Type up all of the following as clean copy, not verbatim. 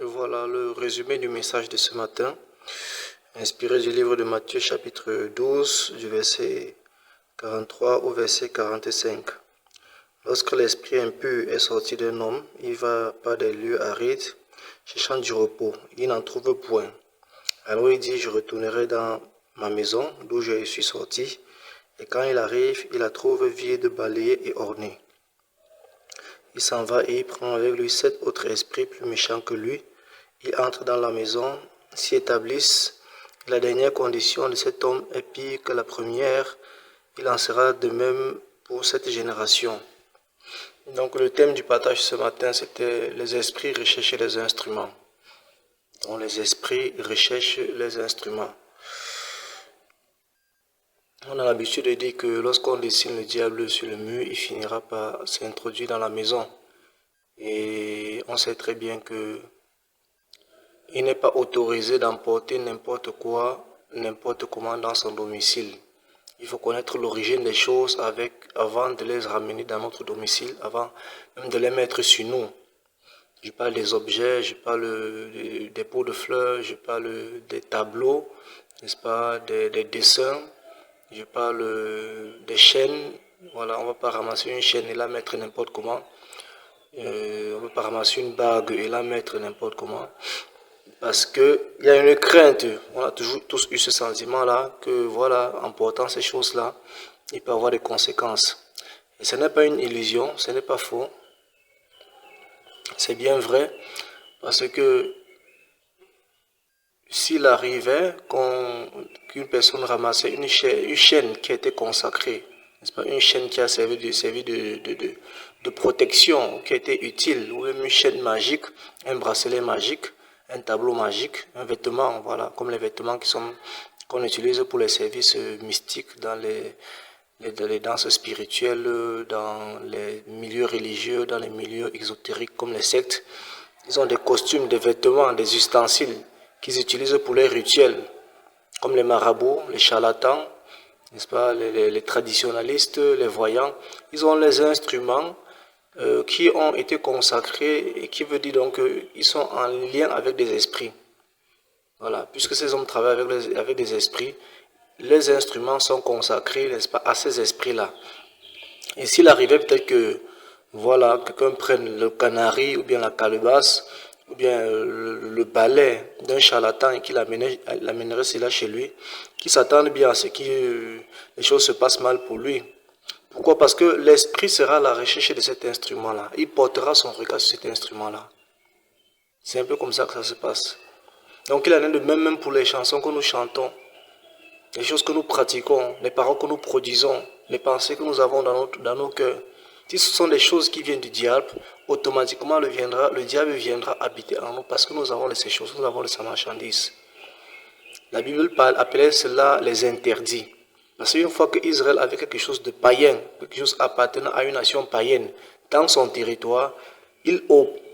Voilà le résumé du message de ce matin, inspiré du livre de Matthieu chapitre 12, du verset 43 au verset 45. Lorsque l'esprit impur est sorti d'un homme, il va par des lieux arides, cherchant du repos. Il n'en trouve point. Alors il dit, je retournerai dans ma maison d'où je suis sorti. Et quand il arrive, il la trouve vide, balayée et ornée. Il s'en va et il prend avec lui 7 autres esprits plus méchants que lui. Ils entrent dans la maison, s'y établissent. La dernière condition de cet homme est pire que la première. Il en sera de même pour cette génération. Donc le thème du partage ce matin, c'était les esprits recherchent les instruments. Donc les esprits recherchent les instruments. On a l'habitude de dire que lorsqu'on dessine le diable sur le mur, il finira par s'introduire dans la maison. Et on sait très bien que il n'est pas autorisé d'emporter n'importe quoi, n'importe comment dans son domicile. Il faut connaître l'origine des choses avant de les ramener dans notre domicile, avant même de les mettre sur nous. Je parle des objets, je parle des pots de fleurs, je parle des tableaux, n'est-ce pas, des dessins, je parle des chaînes. Voilà, on ne va pas ramasser une chaîne et la mettre n'importe comment. On ne va pas ramasser une bague et la mettre n'importe comment. Parce qu'il y a une crainte, on a toujours tous eu ce sentiment-là, que voilà, en portant ces choses-là, il peut avoir des conséquences. Et ce n'est pas une illusion, ce n'est pas faux. C'est bien vrai, parce que s'il arrivait qu'une personne ramassait une chaîne qui était consacrée, n'est-ce pas, une chaîne qui a servi de protection, qui était utile, ou même une chaîne magique, un bracelet magique, un tableau magique, un vêtement, voilà, comme les vêtements qu'on utilise pour les services mystiques dans les danses spirituelles, dans les milieux religieux, dans les milieux exotériques comme les sectes. Ils ont des costumes, des vêtements, des ustensiles qu'ils utilisent pour les rituels, comme les marabouts, les charlatans, n'est-ce pas, les traditionalistes, les voyants. Ils ont les instruments qui ont été consacrés et qui veut dire donc qu'ils sont en lien avec des esprits. Voilà, puisque ces hommes travaillent avec des esprits, les instruments sont consacrés, n'est-ce pas, à ces esprits-là. Et s'il arrivait peut-être que, voilà, quelqu'un prenne le canari ou bien la calebasse, ou bien le balai d'un charlatan et qu'il amènerait cela chez lui, qu'il s'attende bien à ce que les choses se passent mal pour lui. Pourquoi? Parce que l'esprit sera à la recherche de cet instrument-là. Il portera son regard sur cet instrument-là. C'est un peu comme ça que ça se passe. Donc il en est de même pour les chansons que nous chantons, les choses que nous pratiquons, les paroles que nous produisons, les pensées que nous avons dans nos cœurs. Si ce sont des choses qui viennent du diable, automatiquement le diable viendra habiter en nous parce que nous avons ces choses, nous avons sa marchandise. La Bible appelait cela les interdits. Parce qu'une fois qu'Israël avait quelque chose de païen, quelque chose appartenant à une nation païenne dans son territoire, il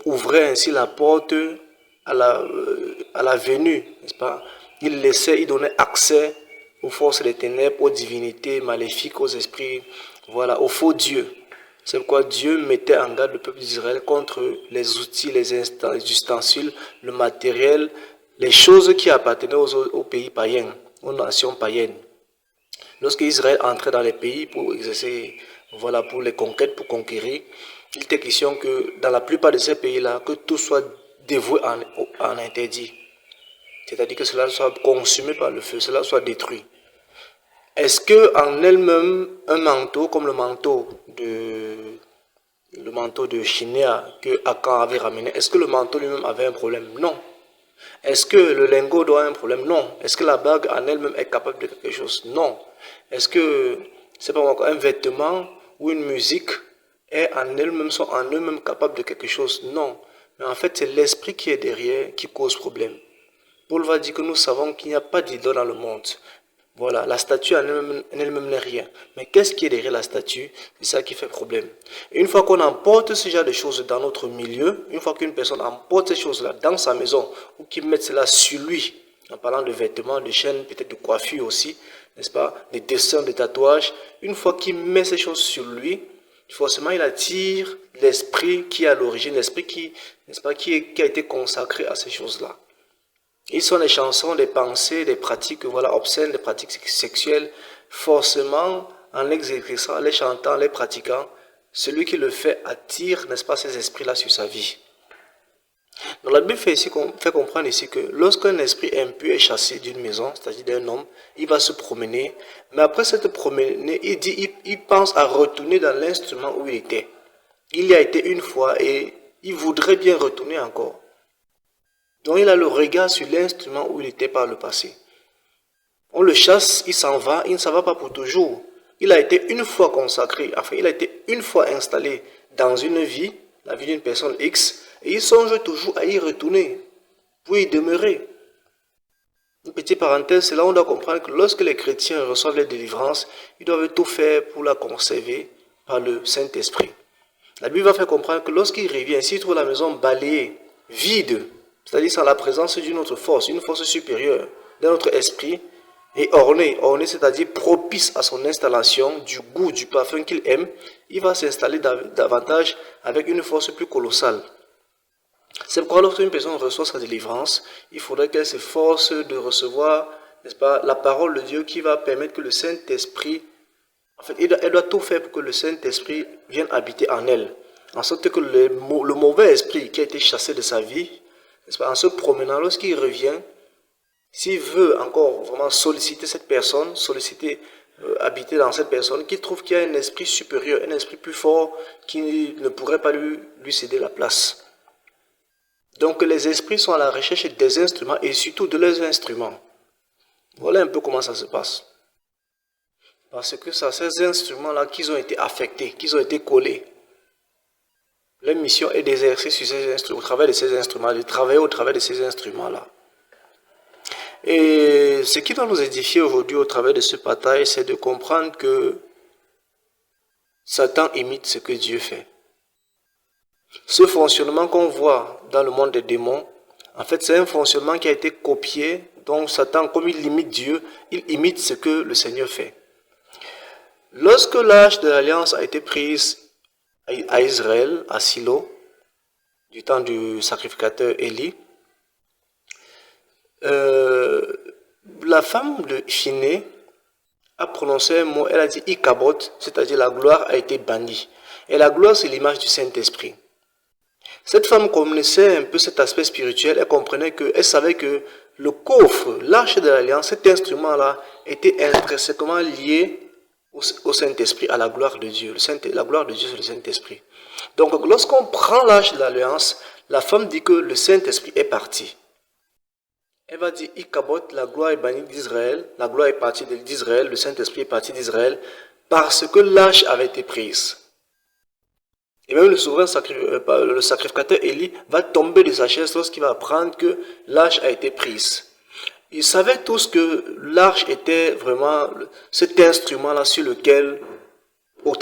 ouvrait ainsi la porte à la venue, n'est-ce pas? Il donnait accès aux forces des ténèbres, aux divinités maléfiques, aux esprits, voilà, aux faux dieux. C'est pourquoi Dieu mettait en garde le peuple d'Israël contre les outils, les ustensiles, le matériel, les choses qui appartenaient aux pays païens, aux nations païennes. Lorsque Israël entrait dans les pays pour exercer, voilà, pour les conquêtes, pour conquérir, il était question que dans la plupart de ces pays-là, que tout soit dévoué en interdit. C'est-à-dire que cela soit consumé par le feu, cela soit détruit. Est-ce que en elle-même, un manteau comme le manteau de Shinéa que Akan avait ramené, est-ce que le manteau lui-même avait un problème? Non. Est-ce que le lingot doit avoir un problème? Non. Est-ce que la bague en elle-même est capable de quelque chose? Non. Est-ce que c'est pas encore un vêtement ou une musique sont en eux-mêmes capables de quelque chose? Non. Mais en fait, c'est l'esprit qui est derrière qui cause problème. Paul va dire que nous savons qu'il n'y a pas d'idole dans le monde. Voilà, la statue en elle-même n'est rien. Mais qu'est-ce qui est derrière la statue? C'est ça qui fait problème. Et une fois qu'on emporte ce genre de choses dans notre milieu, une fois qu'une personne emporte ces choses-là dans sa maison, ou qu'il mette cela sur lui, en parlant de vêtements, de chaînes, peut-être de coiffure aussi, n'est-ce pas, des dessins, des tatouages, une fois qu'il met ces choses sur lui, forcément il attire l'esprit qui est à l'origine, l'esprit qui, n'est-ce pas, qui a été consacré à ces choses-là. Ils sont des chansons, des pensées, des pratiques, voilà, obscènes, des pratiques sexuelles. Forcément, en l'exerçant, les chantant, les pratiquant, celui qui le fait attire, n'est-ce pas, ces esprits-là sur sa vie. Donc la Bible fait comprendre ici que lorsqu'un esprit impur est chassé d'une maison, c'est-à-dire d'un homme, il va se promener, mais après cette promenée, il pense à retourner dans l'instrument où il était. Il y a été une fois et il voudrait bien retourner encore. Donc il a le regard sur l'instrument où il était par le passé. On le chasse, il s'en va, il ne s'en va pas pour toujours. Il a été une fois consacré, enfin il a été une fois installé dans une vie, la vie d'une personne X, et il songe toujours à y retourner, pour y demeurer. Une petite parenthèse, c'est là où on doit comprendre que lorsque les chrétiens reçoivent les délivrances, ils doivent tout faire pour la conserver par le Saint-Esprit. La Bible va faire comprendre que lorsqu'il revient, s'il trouve la maison balayée, vide, c'est-à-dire sans la présence d'une autre force, une force supérieure, d'un autre esprit, et orné, c'est-à-dire propice à son installation, du goût, du parfum qu'il aime, il va s'installer davantage avec une force plus colossale. C'est pourquoi lorsqu'une personne reçoit sa délivrance, il faudrait qu'elle s'efforce de recevoir, n'est-ce pas, la parole de Dieu qui va permettre que le Saint-Esprit, en fait, elle doit tout faire pour que le Saint-Esprit vienne habiter en elle. En sorte que le mauvais esprit qui a été chassé de sa vie, n'est-ce pas, en se promenant, lorsqu'il revient, s'il veut encore vraiment solliciter cette personne, habiter dans cette personne, qu'il trouve qu'il y a un esprit supérieur, un esprit plus fort qui ne pourrait pas lui céder la place. Donc les esprits sont à la recherche des instruments et surtout de leurs instruments. Voilà un peu comment ça se passe. Parce que c'est ces instruments-là qu'ils ont été affectés, qu'ils ont été collés. Leur mission est d'exercer sur ces instruments, au travers de ces instruments, de travailler au travers de ces instruments-là. Et ce qui va nous édifier aujourd'hui au travers de ce partage, c'est de comprendre que Satan imite ce que Dieu fait. Ce fonctionnement qu'on voit dans le monde des démons, en fait, c'est un fonctionnement qui a été copié. Donc Satan, comme il imite Dieu, il imite ce que le Seigneur fait. Lorsque l'arche de l'Alliance a été prise à Israël, à Silo, du temps du sacrificateur Élie, la femme de Phiné a prononcé un mot, elle a dit Ikabot, c'est-à-dire la gloire a été bannie. Et la gloire, c'est l'image du Saint-Esprit. Cette femme connaissait un peu cet aspect spirituel, elle savait que le coffre, l'arche de l'Alliance, cet instrument-là, était intrinsèquement lié au Saint-Esprit, à la gloire de Dieu. La gloire de Dieu, c'est le Saint-Esprit. Donc, lorsqu'on prend l'arche de l'Alliance, la femme dit que le Saint-Esprit est parti. Elle va dire, Ikabot, la gloire est bannie d'Israël, la gloire est partie d'Israël, le Saint-Esprit est parti d'Israël, parce que l'arche avait été prise. Et même le sacrificateur Élie va tomber de sa chaise lorsqu'il va apprendre que l'arche a été prise. Ils savaient tous que l'arche était vraiment cet instrument-là sur lequel où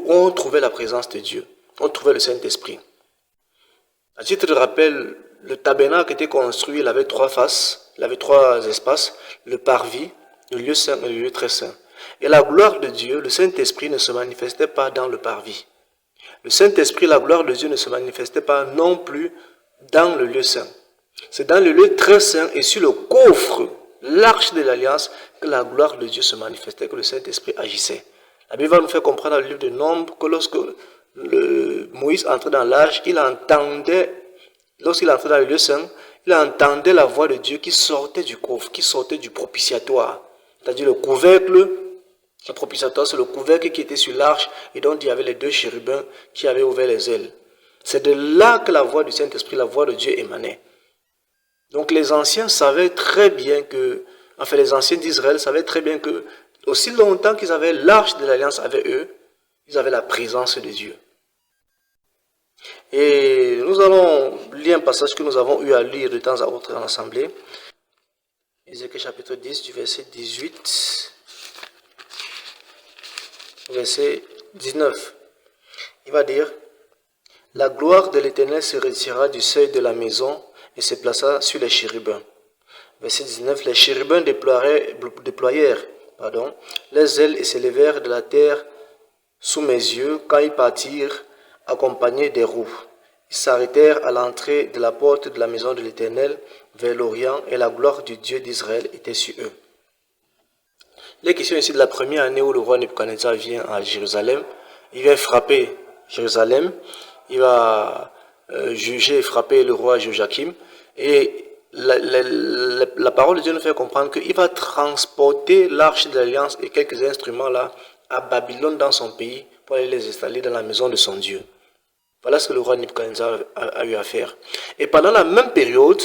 on trouvait la présence de Dieu, on trouvait le Saint-Esprit. À titre de rappel, le tabernacle était construit, il avait 3 faces, il avait 3 espaces, le parvis, le lieu saint et le lieu très saint. Et la gloire de Dieu, le Saint-Esprit ne se manifestait pas dans le parvis. Le Saint-Esprit, la gloire de Dieu ne se manifestait pas non plus dans le lieu saint. C'est dans le lieu très saint et sur le coffre, l'arche de l'Alliance, que la gloire de Dieu se manifestait, que le Saint-Esprit agissait. La Bible va nous faire comprendre dans le livre de Nombres que lorsque Moïse entrait dans l'arche, lorsqu'il entrait dans le lieu saint, il entendait la voix de Dieu qui sortait du coffre, qui sortait du propitiatoire. C'est-à-dire le couvercle. Le propitiatoire, c'est le couvercle qui était sur l'arche et dont il y avait les 2 chérubins qui avaient ouvert les ailes. C'est de là que la voix du Saint-Esprit, la voix de Dieu émanait. Donc les anciens savaient très bien que, les anciens d'Israël savaient très bien que, aussi longtemps qu'ils avaient l'arche de l'Alliance avec eux, ils avaient la présence de Dieu. Et nous allons lire un passage que nous avons eu à lire de temps à autre dans l'Assemblée. Ézéchiel chapitre 10 du verset 18. Verset 19, il va dire, « La gloire de l'Éternel se retira du seuil de la maison et se plaça sur les chérubins. » Verset 19, « Les chérubins déployèrent les ailes et s'élevèrent de la terre sous mes yeux quand ils partirent accompagnés des roues. Ils s'arrêtèrent à l'entrée de la porte de la maison de l'Éternel vers l'Orient et la gloire du Dieu d'Israël était sur eux. Les questions ici de la première année où le roi Nebuchadnezzar vient à Jérusalem. Il vient frapper Jérusalem. Il va juger et frapper le roi Joachim. Et la parole de Dieu nous fait comprendre qu'il va transporter l'arche de l'alliance et quelques instruments là à Babylone dans son pays pour aller les installer dans la maison de son Dieu. Voilà ce que le roi Nebuchadnezzar a eu à faire. Et pendant la même période,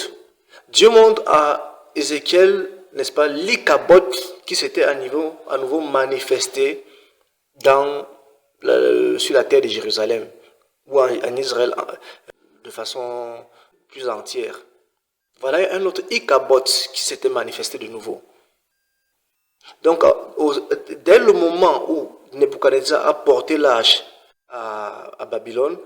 Dieu montre à Ézéchiel, n'est-ce pas, l'Ikabod qui s'était à nouveau manifesté sur la terre de Jérusalem ou en Israël de façon plus entière. Voilà un autre Ikabod qui s'était manifesté de nouveau. Donc, dès le moment où Nebuchadnezzar a porté l'arche à Babylone,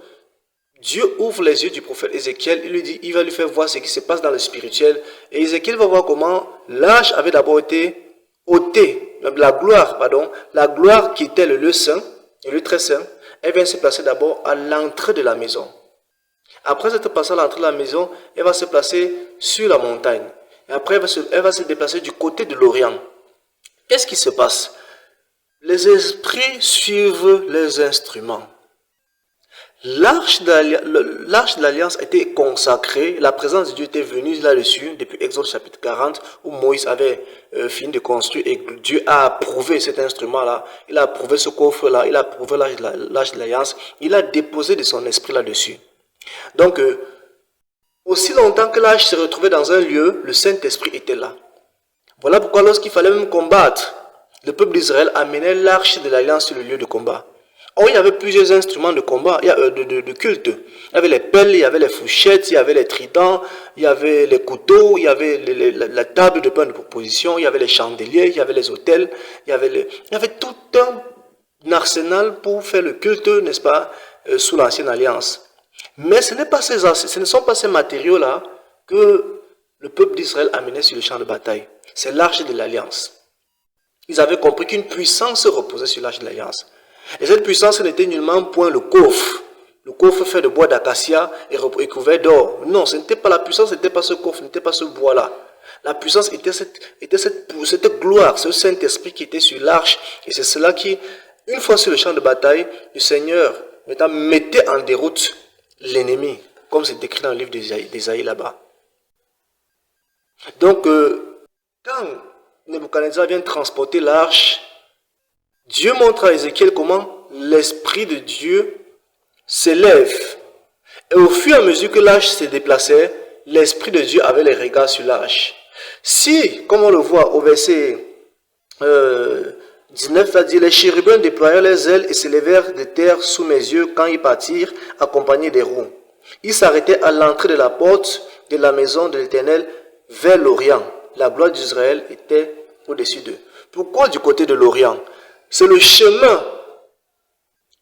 Dieu ouvre les yeux du prophète Ézéchiel, il va lui faire voir ce qui se passe dans le spirituel. Et Ézéchiel va voir comment l'arche avait d'abord été ôtée, la gloire qui était le lieu saint, le lieu très saint, elle vient se placer d'abord à l'entrée de la maison. Après être passée à l'entrée de la maison, elle va se placer sur la montagne. Et après, elle va se déplacer du côté de l'Orient. Qu'est-ce qui se passe? Les esprits suivent les instruments. L'arche de l'Alliance était consacrée, la présence de Dieu était venue là-dessus, depuis Exode chapitre 40, où Moïse avait fini de construire et Dieu a approuvé cet instrument-là, il a approuvé ce coffre-là, il a approuvé l'arche de l'Alliance, il a déposé de son esprit là-dessus. Donc, aussi longtemps que l'arche se retrouvait dans un lieu, le Saint-Esprit était là. Voilà pourquoi lorsqu'il fallait même combattre, le peuple d'Israël amenait l'arche de l'Alliance sur le lieu de combat. Or, il y avait plusieurs instruments de combat, de culte. Il y avait les pelles, il y avait les fourchettes, il y avait les tridents, il y avait les couteaux, il y avait la table de pain de proposition, il y avait les chandeliers, il y avait les autels, il y avait tout un arsenal pour faire le culte, n'est-ce pas, sous l'ancienne alliance. Mais ce ne sont pas ces matériaux-là que le peuple d'Israël amenait sur le champ de bataille. C'est l'arche de l'alliance. Ils avaient compris qu'une puissance reposait sur l'arche de l'alliance. Et cette puissance n'était nullement point le coffre. Le coffre fait de bois d'acacia et recouvert d'or. Non, ce n'était pas la puissance, ce n'était pas ce coffre, ce n'était pas ce bois-là. La puissance était cette gloire, ce Saint-Esprit qui était sur l'arche. Et c'est cela qui, une fois sur le champ de bataille, le Seigneur mettait en déroute l'ennemi, comme c'est décrit dans le livre d'Ésaïe là-bas. Donc, quand Nebuchadnezzar vient transporter l'arche, Dieu montre à Ézéchiel comment l'Esprit de Dieu s'élève. Et au fur et à mesure que l'arche se déplaçait, l'Esprit de Dieu avait les regards sur l'arche. Si, comme on le voit au verset 19, ça dit, les chérubins déployèrent les ailes et s'élevèrent de terre sous mes yeux quand ils partirent, accompagnés des roues. Ils s'arrêtaient à l'entrée de la porte de la maison de l'Éternel vers l'Orient. La gloire d'Israël était au-dessus d'eux. Pourquoi du côté de l'Orient? C'est le chemin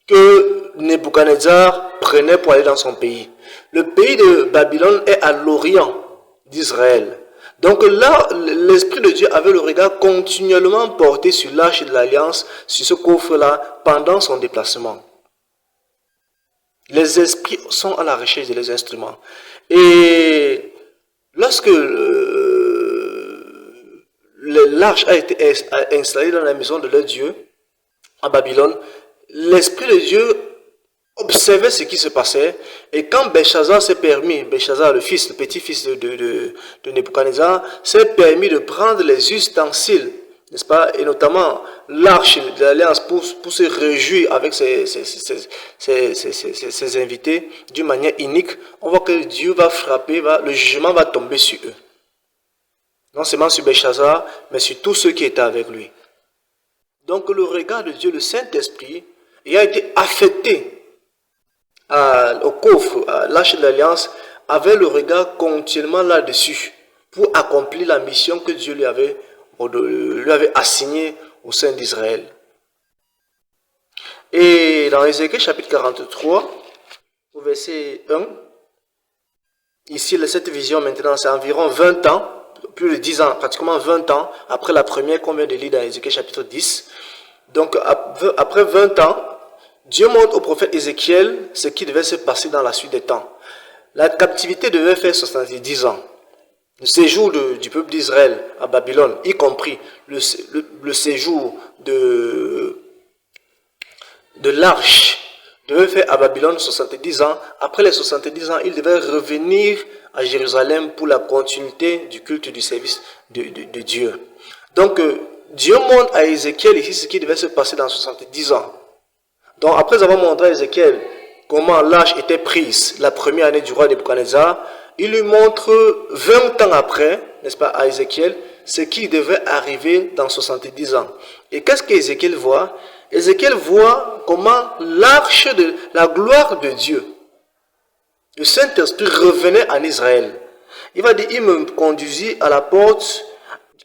que Nebuchadnezzar prenait pour aller dans son pays. Le pays de Babylone est à l'Orient d'Israël. Donc là, l'Esprit de Dieu avait le regard continuellement porté sur l'arche de l'Alliance, sur ce coffre-là, pendant son déplacement. Les esprits sont à la recherche des instruments. Et lorsque l'arche a été installée dans la maison de leur Dieu, à Babylone, l'Esprit de Dieu observait ce qui se passait. Et quand Belchazzar s'est permis, Belchazzar, le petit-fils de Nebuchadnezzar, s'est permis de prendre les ustensiles, n'est-ce pas, et notamment l'arche de l'Alliance pour se réjouir avec ses invités d'une manière unique, on voit que Dieu va frapper, le jugement va tomber sur eux. Non seulement sur Belchazzar, mais sur tous ceux qui étaient avec lui. Donc le regard de Dieu, le Saint-Esprit, il a été affecté au coffre, à l'arche de l'Alliance, avait le regard continuellement là-dessus pour accomplir la mission que Dieu lui avait assignée au sein d'Israël. Et dans Ézéchiel chapitre 43, au verset 1, ici cette vision maintenant c'est environ 20 ans, plus de 10 ans, pratiquement 20 ans, après la première qu'on vient de lire dans Ézéchiel chapitre 10. Donc après 20 ans, Dieu montre au prophète Ézéchiel ce qui devait se passer dans la suite des temps. La captivité devait faire 70 ans. Le séjour du peuple d'Israël à Babylone, y compris le séjour de l'arche, devait faire à Babylone 70 ans. Après les 70 ans, il devait revenir à Jérusalem pour la continuité du culte du service de Dieu. Donc, Dieu montre à Ézéchiel ici ce qui devait se passer dans 70 ans. Donc, après avoir montré à Ézéchiel comment l'arche était prise la première année du roi Nebuchadnezzar, il lui montre 20 ans après, n'est-ce pas, à Ézéchiel, ce qui devait arriver dans 70 ans. Et qu'est-ce qu'Ézéchiel voit? Ézéchiel voit comment l'arche de la gloire de Dieu, le Saint-Esprit revenait en Israël. Il va dire, il me conduisit à la porte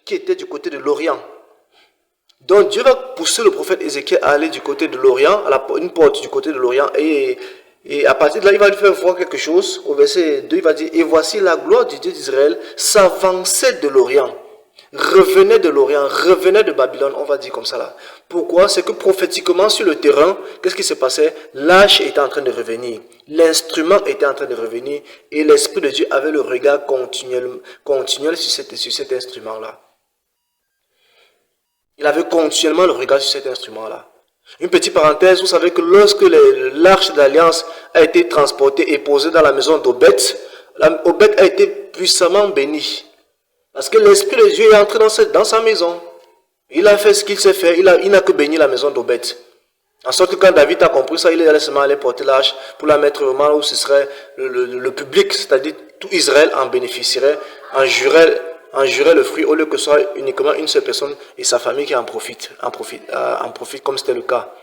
qui était du côté de l'Orient. Donc Dieu va pousser le prophète Ézéchiel à aller du côté de l'Orient, à une porte du côté de l'Orient, et à partir de là, il va lui faire voir quelque chose. Au verset 2, il va dire, et voici la gloire du Dieu d'Israël s'avançait de l'Orient. Revenait de l'Orient, revenait de Babylone, on va dire comme ça là. Pourquoi? C'est que prophétiquement sur le terrain, qu'est-ce qui se passait? L'arche était en train de revenir, l'instrument était en train de revenir, et l'Esprit de Dieu avait le regard continuel sur cet instrument-là. Il avait continuellement le regard sur cet instrument-là. Une petite parenthèse, vous savez que lorsque l'arche d'alliance a été transportée et posée dans la maison d'Obed, Obed a été puissamment béni. Parce que l'Esprit de Dieu est entré dans sa maison. Il a fait ce qu'il sait faire, il n'a que béni la maison d'Obed. En sorte que quand David a compris ça, il est allé seulement aller porter l'arche pour la mettre vraiment où ce serait le public, c'est-à-dire tout Israël en bénéficierait, en jurait le fruit, au lieu que ce soit uniquement une seule personne et sa famille qui en profite comme c'était le cas.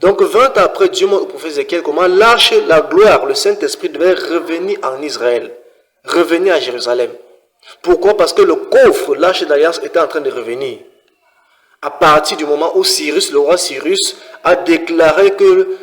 Donc 20 ans après, Dieu montre au prophète Ézéchiel comment l'arche, la gloire, le Saint-Esprit devait revenir en Israël, revenir à Jérusalem. Pourquoi? Parce que le coffre, l'arche d'alliance, était en train de revenir. À partir du moment où Cyrus, le roi Cyrus, a déclaré que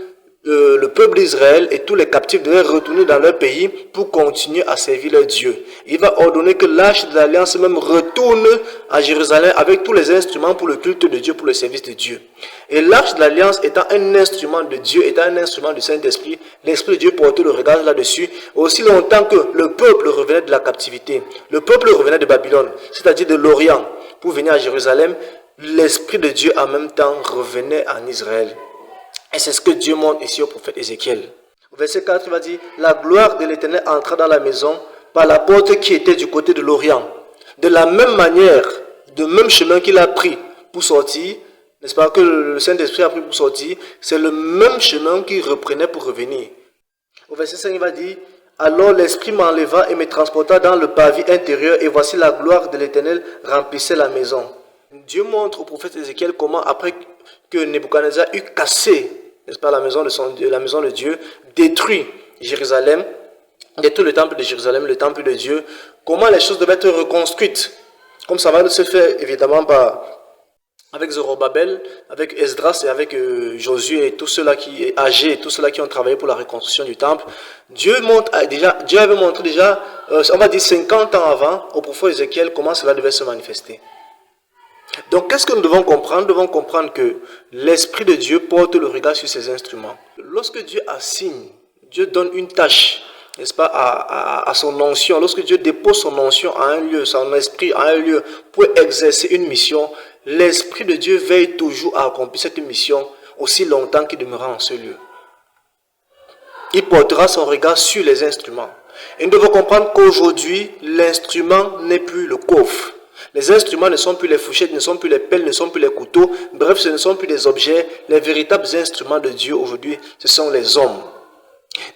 le peuple d'Israël et tous les captifs devaient retourner dans leur pays pour continuer à servir leur Dieu. Il va ordonner que l'arche de l'alliance même retourne à Jérusalem avec tous les instruments pour le culte de Dieu, pour le service de Dieu. Et l'arche de l'alliance étant un instrument de Dieu, étant un instrument du Saint-Esprit, l'Esprit de Dieu portait le regard là-dessus, aussi longtemps que le peuple revenait de la captivité. Le peuple revenait de Babylone, c'est-à-dire de l'Orient, pour venir à Jérusalem. L'Esprit de Dieu en même temps revenait en Israël. Et c'est ce que Dieu montre ici au prophète Ézéchiel. Au verset 4, il va dire, la gloire de l'Éternel entra dans la maison par la porte qui était du côté de l'Orient. De la même manière, de même chemin qu'il a pris pour sortir, n'est-ce pas, que le Saint-Esprit a pris pour sortir, c'est le même chemin qu'il reprenait pour revenir. Au verset 5, il va dire, alors l'Esprit m'enleva et me transporta dans le pavis intérieur, et voici la gloire de l'Éternel remplissait la maison. Dieu montre au prophète Ézéchiel comment, après que Nebuchadnezzar eut cassé, n'est-ce pas, la maison de Dieu, détruit Jérusalem, détruit le temple de Jérusalem, le temple de Dieu, comment les choses devaient être reconstruites. Comme ça va se faire évidemment avec Zorobabel, avec Esdras et avec Josué et tous ceux-là qui âgés, tous ceux-là qui ont travaillé pour la reconstruction du temple. Dieu avait montré déjà, on va dire 50 ans avant, au prophète Ézéchiel, comment cela devait se manifester. Donc, qu'est-ce que nous devons comprendre? Nous devons comprendre que l'Esprit de Dieu porte le regard sur ses instruments. Lorsque Dieu assigne, Dieu donne une tâche, n'est-ce pas, à son onction. Lorsque Dieu dépose son onction à un lieu, son esprit à un lieu pour exercer une mission, l'Esprit de Dieu veille toujours à accomplir cette mission aussi longtemps qu'il demeurera en ce lieu. Il portera son regard sur les instruments. Et nous devons comprendre qu'aujourd'hui, l'instrument n'est plus le coffre. Les instruments ne sont plus les fourchettes, ne sont plus les pelles, ne sont plus les couteaux. Bref, ce ne sont plus des objets. Les véritables instruments de Dieu aujourd'hui, ce sont les hommes.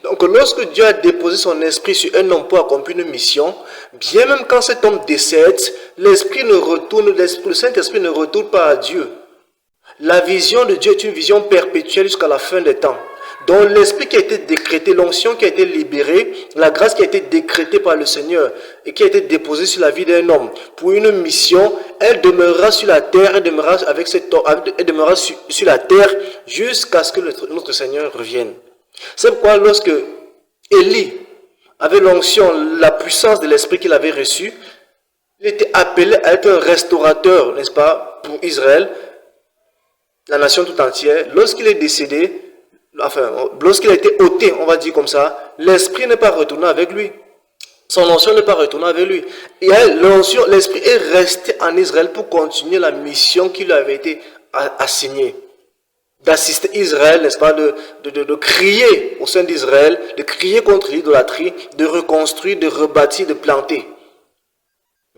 Donc, lorsque Dieu a déposé son esprit sur un homme pour accomplir une mission, bien même quand cet homme décède, le Saint-Esprit ne retourne pas à Dieu. La vision de Dieu est une vision perpétuelle jusqu'à la fin des temps. Donc l'esprit qui a été décrété, l'onction qui a été libérée, la grâce qui a été décrétée par le Seigneur et qui a été déposée sur la vie d'un homme pour une mission, elle demeurera sur la terre, elle demeurera sur la terre jusqu'à ce que notre Seigneur revienne. C'est pourquoi lorsque Élie avait l'onction, la puissance de l'esprit qu'il avait reçu, il était appelé à être un restaurateur, n'est-ce pas, pour Israël, la nation tout entière. Lorsqu'il est décédé, enfin, lorsqu'il a été ôté, on va dire comme ça, l'esprit n'est pas retourné avec lui. Son onction n'est pas retournée avec lui. Et l'onction, l'esprit est resté en Israël pour continuer la mission qui lui avait été assignée. D'assister Israël, n'est-ce pas, de crier au sein d'Israël, de crier contre l'idolâtrie, de reconstruire, de rebâtir, de planter.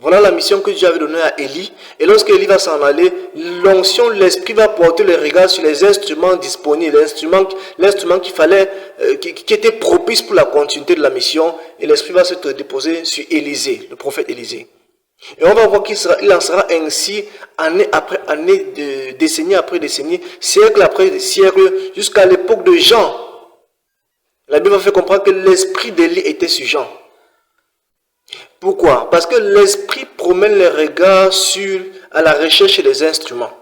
Voilà la mission que Dieu avait donnée à Élie. Et lorsque Élie va s'en aller, l'onction, l'esprit va porter le regard sur les instruments disponibles, l'instrument qu'il fallait, qui était propice pour la continuité de la mission. Et l'esprit va se déposer sur Élisée, le prophète Élisée. Et on va voir qu'il en sera ainsi année après année, décennie après décennie, siècle après siècle, jusqu'à l'époque de Jean. La Bible va faire comprendre que l'esprit d'Élie était sur Jean. Pourquoi? Parce que l'esprit promène les regards à la recherche des instruments.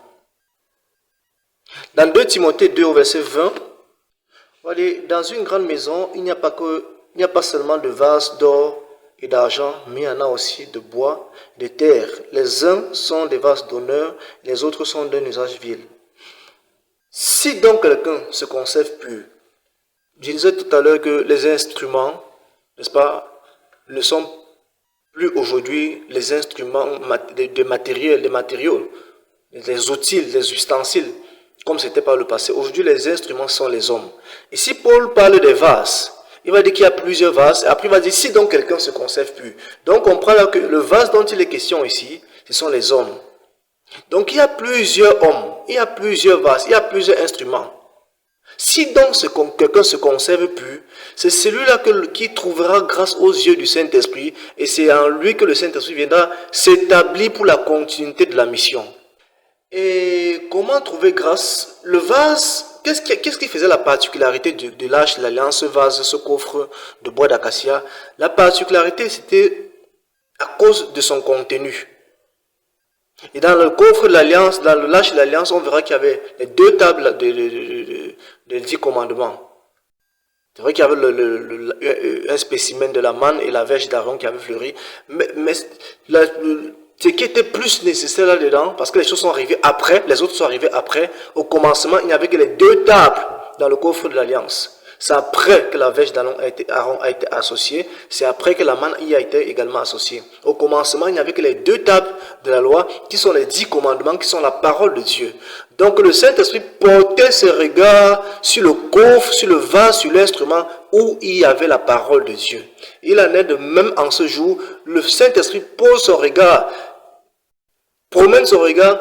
Dans 2 Timothée 2 au verset 20, on va dire, dans une grande maison, il n'y a pas seulement de vases d'or et d'argent, mais il y en a aussi de bois, de terre. Les uns sont des vases d'honneur, les autres sont d'un usage vil. Si donc quelqu'un se conserve pur, je disais tout à l'heure que les instruments, n'est-ce pas, ne sont plus aujourd'hui les instruments de matériel, des matériaux, les outils, les ustensiles, comme c'était par le passé. Aujourd'hui, les instruments sont les hommes. Et si Paul parle des vases, il va dire qu'il y a plusieurs vases, et après il va dire si donc quelqu'un se conserve plus. Donc on prend là que le vase dont il est question ici, ce sont les hommes. Donc il y a plusieurs hommes, il y a plusieurs vases, il y a plusieurs instruments. Si donc quelqu'un se conserve plus, c'est celui-là qui trouvera grâce aux yeux du Saint-Esprit, et c'est en lui que le Saint-Esprit viendra s'établir pour la continuité de la mission. Et comment trouver grâce? Le vase, qu'est-ce qui faisait la particularité de l'Arche de l'Alliance, ce vase, ce coffre de bois d'acacia? La particularité, c'était à cause de son contenu. Et dans le coffre de l'Alliance, dans l'Arche de l'Alliance, on verra qu'il y avait les 2 tables des 10 commandements. C'est vrai qu'il y avait un spécimen de la manne et la verge d'Aaron qui avait fleuri. Mais ce qui était plus nécessaire là-dedans, parce que les choses sont arrivées après, les autres sont arrivées après, au commencement, il n'y avait que les 2 tables dans le coffre de l'Alliance. C'est après que la verge d'Aaron a été associée, c'est après que la manne y a été également associée. Au commencement, il n'y avait que les 2 tables de la loi, qui sont les 10 commandements, qui sont la parole de Dieu. Donc le Saint-Esprit portait ses regards sur le coffre, sur le vase, sur l'instrument où il y avait la parole de Dieu. Il en est de même en ce jour, le Saint-Esprit pose son regard, promène son regard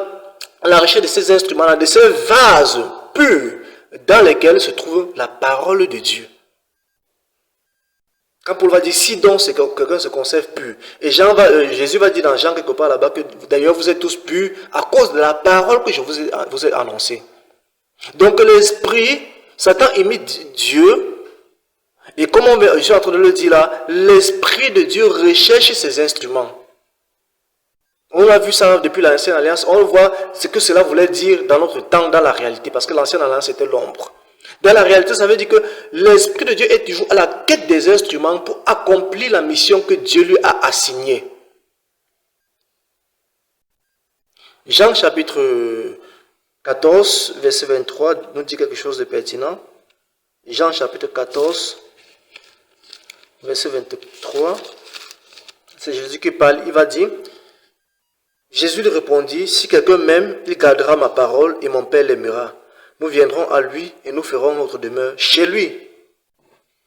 à la recherche de ces instruments-là, de ces vases purs, dans lesquels se trouve la parole de Dieu. Quand Paul va dire, si donc quelqu'un se conserve pur, et Jésus va dire dans Jean quelque part là-bas que d'ailleurs vous êtes tous purs à cause de la parole que je vous ai annoncée. Donc l'esprit, Satan imite Dieu, et comme je suis en train de le dire là, l'esprit de Dieu recherche ses instruments. On a vu ça depuis l'Ancienne Alliance, on voit ce que cela voulait dire dans notre temps, dans la réalité, parce que l'Ancienne Alliance c'était l'ombre. Dans la réalité, ça veut dire que l'Esprit de Dieu est toujours à la quête des instruments pour accomplir la mission que Dieu lui a assignée. Jean chapitre 14, verset 23, nous dit quelque chose de pertinent. Jean chapitre 14, verset 23, c'est Jésus qui parle, il va dire... Jésus lui répondit, si quelqu'un m'aime, il gardera ma parole et mon Père l'aimera. Nous viendrons à lui et nous ferons notre demeure chez lui.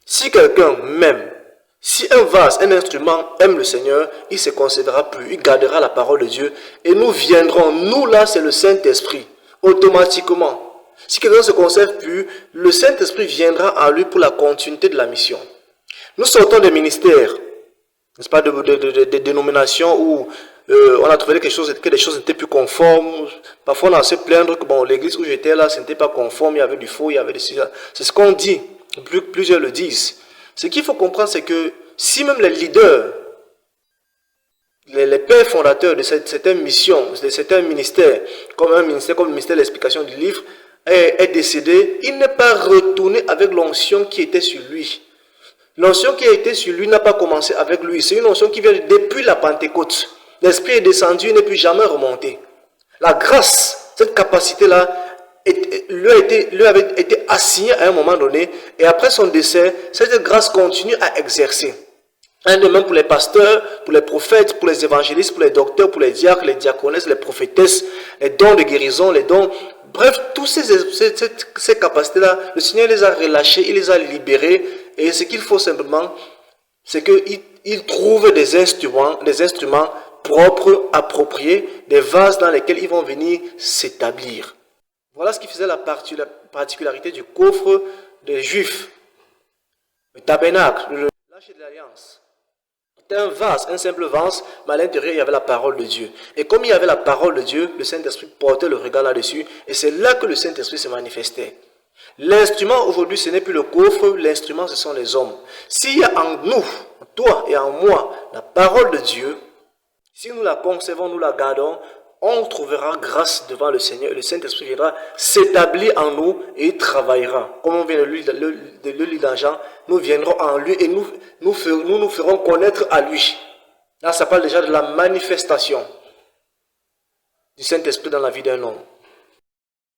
Si quelqu'un m'aime, si un vase, un instrument aime le Seigneur, il se concédera plus, il gardera la parole de Dieu et nous viendrons. Nous là, c'est le Saint-Esprit, automatiquement. Si quelqu'un se conserve plus, le Saint-Esprit viendra à lui pour la continuité de la mission. Nous sortons des ministères, n'est-ce pas, des dénominations où on a trouvé que les choses n'étaient plus conformes. Parfois on a se plaindre que bon, l'église où j'étais là, ce n'était pas conforme, il y avait du faux, il y avait des sujets. C'est ce qu'on dit, plusieurs le disent. Ce qu'il faut comprendre, c'est que si même les leaders, les pères fondateurs de certaines missions, de certains ministères, comme le ministère de l'explication du livre, est décédé, il n'est pas retourné avec l'onction qui était sur lui. L'onction qui a été sur lui n'a pas commencé avec lui. C'est une onction qui vient depuis la Pentecôte. L'Esprit est descendu, il n'est plus jamais remonté. La grâce, cette capacité-là, lui avait été assigné à un moment donné, et après son décès, cette grâce continue à exercer. Un de même pour les pasteurs, pour les prophètes, pour les évangélistes, pour les docteurs, pour les diacres, les diaconesses, les prophétesses, les dons de guérison, les dons... Bref, toutes ces capacités-là, le Seigneur les a relâchées, il les a libérées. Et ce qu'il faut simplement, c'est qu'il trouve des instruments propres, appropriés, des vases dans lesquels ils vont venir s'établir. Voilà ce qui faisait la particularité du coffre des Juifs. Le tabernacle, l'arche de l'alliance. C'était un vase, un simple vase, mais à l'intérieur, il y avait la parole de Dieu. Et comme il y avait la parole de Dieu, le Saint-Esprit portait le regard là-dessus, et c'est là que le Saint-Esprit se manifestait. L'instrument aujourd'hui, ce n'est plus le coffre, l'instrument, ce sont les hommes. S'il y a en nous, en toi et en moi, la parole de Dieu, si nous la conservons, nous la gardons, on trouvera grâce devant le Seigneur, et le Saint-Esprit viendra s'établir en nous et il travaillera. Comme on vient de le lire dans Jean, nous viendrons en lui et nous nous ferons connaître à lui. Là, ça parle déjà de la manifestation du Saint-Esprit dans la vie d'un homme.